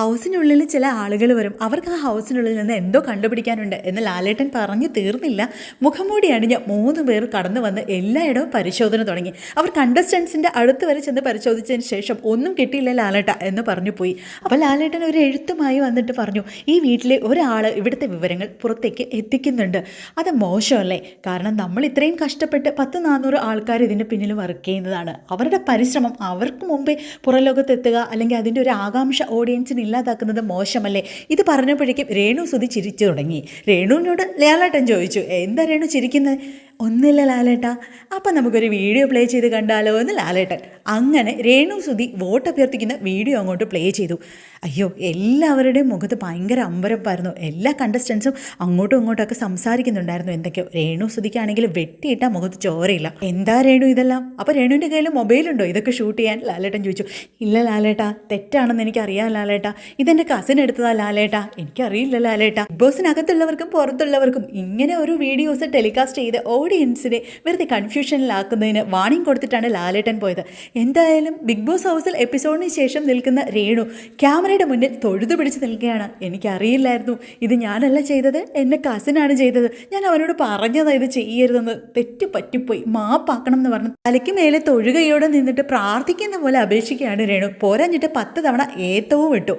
ഹൗസിനുള്ളിൽ ചില ആളുകൾ വരും. അവർക്ക് ആ ഹൗസിനുള്ളിൽ നിന്ന് എന്തോ കണ്ടുപിടിക്കാനുണ്ട് എന്ന് ലാലേട്ടൻ പറഞ്ഞു തീർന്നില്ല. മുഖംമൂടി അണിഞ്ഞ് 3 പേർ കടന്നു വന്ന് എല്ലായിടവും പരിശോധന തുടങ്ങി. അവർ കണ്ടസ്റ്റൻസിൻ്റെ അടുത്ത് വരെ ചെന്ന് പരിശോധിച്ചതിന് ശേഷം ഒന്നും കിട്ടിയില്ല ലാലേട്ട എന്ന് പറഞ്ഞു പോയി. അപ്പോൾ ലാലേട്ടൻ ഒരു എഴുത്തുമായി വന്നിട്ട് പറഞ്ഞു, ഈ വീട്ടിലെ ഒരാൾ ഇവിടുത്തെ വിവരങ്ങൾ പുറത്തേക്ക് എത്തിക്കുന്നുണ്ട്. അത് മോശമല്ലേ? കാരണം നമ്മൾ ഇത്രയും കഷ്ടപ്പെട്ട് 100-400 ആൾക്കാർ ഇതിൻ്റെ പിന്നിൽ വർക്ക് ചെയ്യുന്നതാണ്. അവരുടെ പരിശ്രമം അവർക്ക് മുമ്പേ പുറംലോകത്തെത്തുക, അല്ലെങ്കിൽ അതിൻ്റെ ഒരു ആകാംക്ഷ ഓഡിയൻസിന് ഇല്ലാതാക്കുന്നത് മോശമല്ലേ? ഇത് പറഞ്ഞപ്പോഴേക്കും രേണു സുധി ചിരിച്ചു തുടങ്ങി. രേണുവിനോട് ലാലേട്ടൻ ചോദിച്ചു, എന്താ രേണു ചിരിക്കുന്നത്? ഒന്നുമില്ല ലാലേട്ട, അപ്പം നമുക്കൊരു വീഡിയോ പ്ലേ ചെയ്ത് കണ്ടാലോ എന്ന് ലാലേട്ടൻ. അങ്ങനെ രേണു സുധി വോട്ട് അഭ്യർത്ഥിക്കുന്ന വീഡിയോ അങ്ങോട്ട് പ്ലേ ചെയ്തു. അയ്യോ, എല്ലാവരുടെയും മുഖത്ത് ഭയങ്കര അമ്പരപ്പായിരുന്നു. എല്ലാ കണ്ടസ്റ്റൻസും അങ്ങോട്ടും ഇങ്ങോട്ടൊക്കെ സംസാരിക്കുന്നുണ്ടായിരുന്നു എന്തൊക്കെയോ. രേണു സുധിക്കാണെങ്കിൽ വെട്ടിയിട്ട മുഖത്ത് ചോരയില്ല. എന്താ രേണു ഇതെല്ലാം? അപ്പോൾ രേണുവിൻ്റെ കയ്യിൽ മൊബൈലുണ്ടോ ഇതൊക്കെ ഷൂട്ട് ചെയ്യാൻ? ലാലേട്ടൻ ചോദിച്ചു. ഇല്ല ലാലേട്ട, തെറ്റാണെന്ന് എനിക്കറിയാം ലാലേട്ട. ഇതെൻ്റെ കസിൻ എടുത്തതാ ലാലേട്ട, എനിക്കറിയില്ല ലാലേട്ട. ബിഗ് ബോസിനകത്തുള്ളവർക്കും പുറത്തുള്ളവർക്കും ഇങ്ങനെ ഒരു വീഡിയോസ് ടെലികാസ്റ്റ് ചെയ്ത് ഓഡിയൻസിനെ വെറുതെ കൺഫ്യൂഷനിലാക്കുന്നതിന് വാണിംഗ് കൊടുത്തിട്ടാണ് ലാലേട്ടൻ പോയത്. എന്തായാലും ബിഗ് ബോസ് ഹൗസിൽ എപ്പിസോഡിന് ശേഷം നിൽക്കുന്ന രേണു ക്യാമറയുടെ മുന്നിൽ തൊഴുതു പിടിച്ച് നിൽക്കുകയാണ്. എനിക്കറിയില്ലായിരുന്നു, ഇത് ഞാനല്ല ചെയ്തത്, എൻ്റെ കസിനാണ് ചെയ്തത്. ഞാൻ അവനോട് പറഞ്ഞതാണ് ഇത് ചെയ്യരുതെന്ന്. തെറ്റ് പറ്റിപ്പോയി, മാപ്പാക്കണം എന്ന് പറഞ്ഞു തലയ്ക്ക് മേലെ തൊഴുകയോടെ നിന്നിട്ട് പ്രാർത്ഥിക്കുന്ന പോലെ അപേക്ഷിക്കുകയാണ് രേണു. പോരാഞ്ഞിട്ട് 10 തവണ ഏത്തവും ഇട്ടു.